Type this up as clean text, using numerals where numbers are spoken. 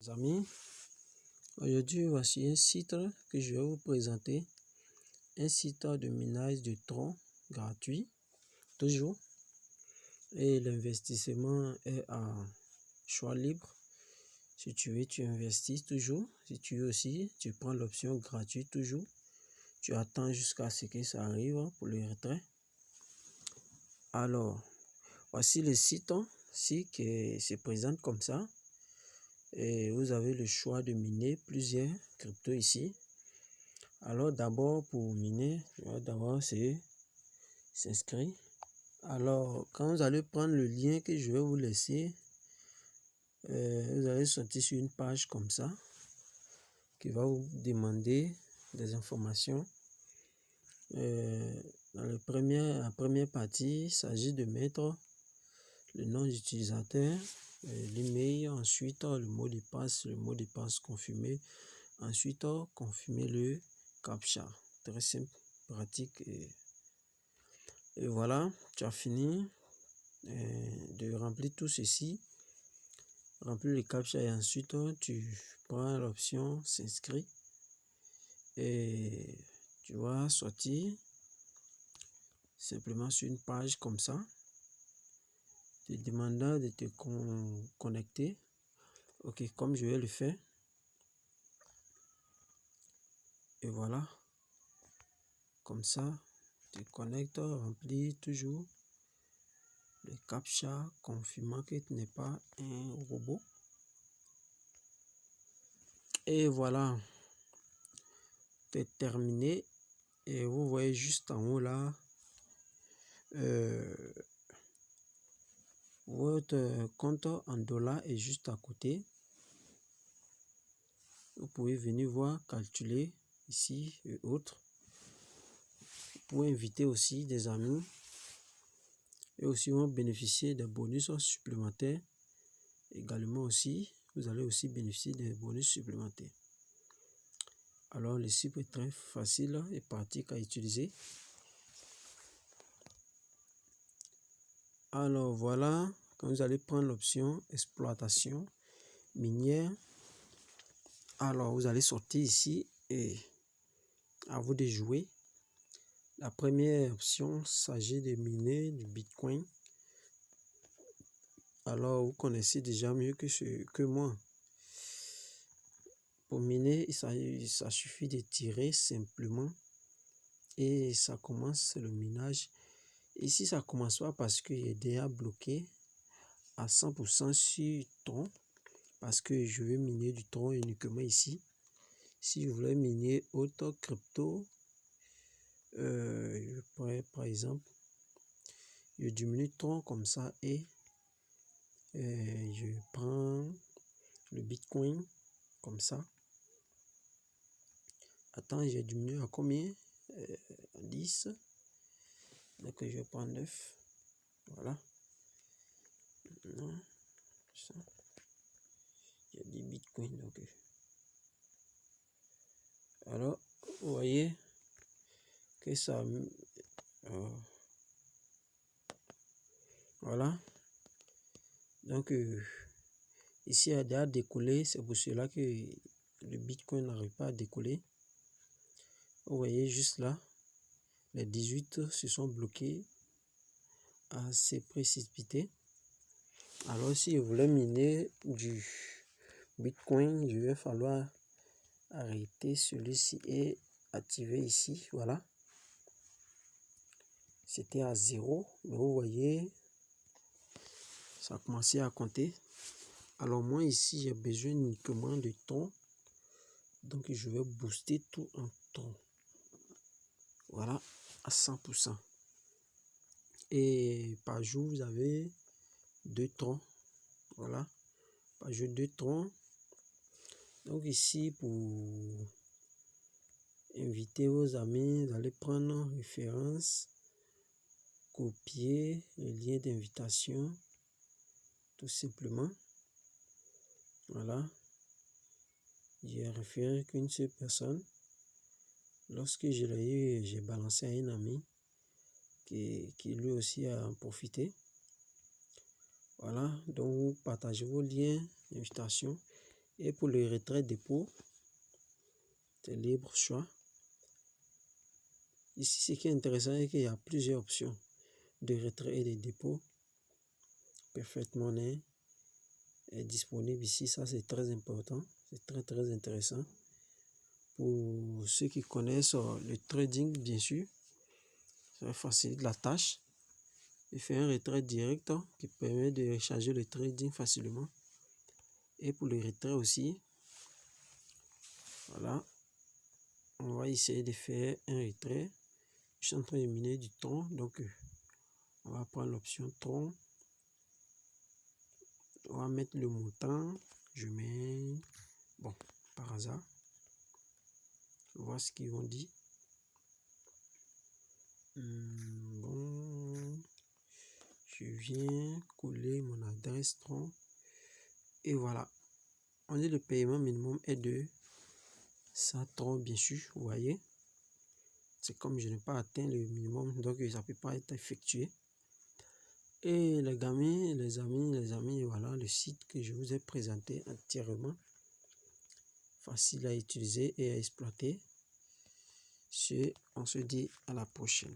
Amis, aujourd'hui voici un site que je vais vous présenter, un site de minage de troncs gratuit, toujours, et l'investissement est à choix libre. Si tu veux, tu investis toujours, si tu veux aussi, tu prends l'option gratuite toujours, tu attends jusqu'à ce que ça arrive pour le retrait. Alors, voici le site qui se présente comme ça. Et vous avez le choix de miner plusieurs cryptos ici. Alors d'abord pour miner, d'abord c'est s'inscrire. Alors quand vous allez prendre le lien que je vais vous laisser, vous allez sortir sur une page comme ça qui va vous demander des informations. Dans la première partie, il s'agit de mettre le nom d'utilisateur, l'email, ensuite le mot de passe confirmé, ensuite confirmer le CAPTCHA. Très simple, pratique et voilà, tu as fini de remplir tout ceci, remplir le CAPTCHA et ensuite tu prends l'option s'inscrire et tu vas sortir simplement sur une page comme ça, te demandant de te connecter. Ok, comme je vais le faire. Et voilà. Comme ça, tu connectes, remplis toujours le CAPTCHA, confirmant que tu n'es pas un robot. Et voilà. C'est terminé. Et vous voyez juste en haut là, votre compte en dollars est juste à côté. Vous pouvez venir voir, calculer ici et autres. Vous pouvez inviter aussi des amis et aussi vont bénéficier des bonus supplémentaires. Également aussi, vous allez aussi bénéficier des bonus supplémentaires. Alors le site est très facile et pratique à utiliser. Alors voilà, quand vous allez prendre l'option exploitation minière, alors vous allez sortir ici et à vous de jouer. La première option s'agit de miner du Bitcoin. Alors vous connaissez déjà mieux que moi. Pour miner, ça suffit de tirer simplement et ça commence le minage. Ici, ça commence pas parce qu'il est déjà bloqué à 100% sur tronc, parce que je vais miner du tronc uniquement ici. Si je voulais miner autre crypto, je pourrais par exemple, je diminue le tronc comme ça et je prends le Bitcoin comme ça. Attends, j'ai diminué à combien? 10. Donc je vais prendre 9. Voilà. Non, ça. J'ai dit Bitcoin. Donc. Alors, vous voyez que ça... voilà. Donc, ici, il a déjà décollé. C'est pour cela que le Bitcoin n'arrive pas à décoller. Vous voyez juste là, les 18 se sont bloqués, assez précipité. Alors, si je voulais miner du Bitcoin, je vais falloir arrêter celui-ci et activer ici. Voilà. C'était à 0, mais vous voyez, ça a commencé à compter. Alors moi ici, j'ai besoin uniquement de temps. Donc je vais booster tout en temps. Voilà, à 100%. Et par jour, vous avez 2 troncs. Voilà, par jour 2 troncs. Donc ici, pour inviter vos amis, vous allez prendre référence, copier le lien d'invitation, tout simplement. Voilà. J'ai référé qu'une seule personne. Lorsque je l'ai eu, j'ai balancé à un ami qui lui aussi a en profité. Voilà, donc vous partagez vos liens d'invitation Et pour le retrait dépôt, c'est libre choix. Ici, ce qui est intéressant est qu'il y a plusieurs options de retrait et de dépôt. Perfect Money est disponible ici. Ça, c'est très important. C'est très intéressant. Pour ceux qui connaissent le trading, bien sûr, ça facilite la tâche. Il fait un retrait direct qui permet de recharger le trading facilement. Et pour le retrait aussi, voilà, on va essayer de faire un retrait. Je suis en train de miner du tronc, donc on va prendre l'option tronc. On va mettre le montant. Je mets, bon, par hasard, je vois ce qu'ils vont dire. Bon, je viens coller mon adresse tronc. Et voilà, on dit le paiement minimum est de 100 troncs, bien sûr, vous voyez. C'est comme je n'ai pas atteint le minimum, donc ça ne peut pas être effectué. Et les amis, voilà le site que je vous ai présenté entièrement. Facile à utiliser et à exploiter. On se dit à la prochaine.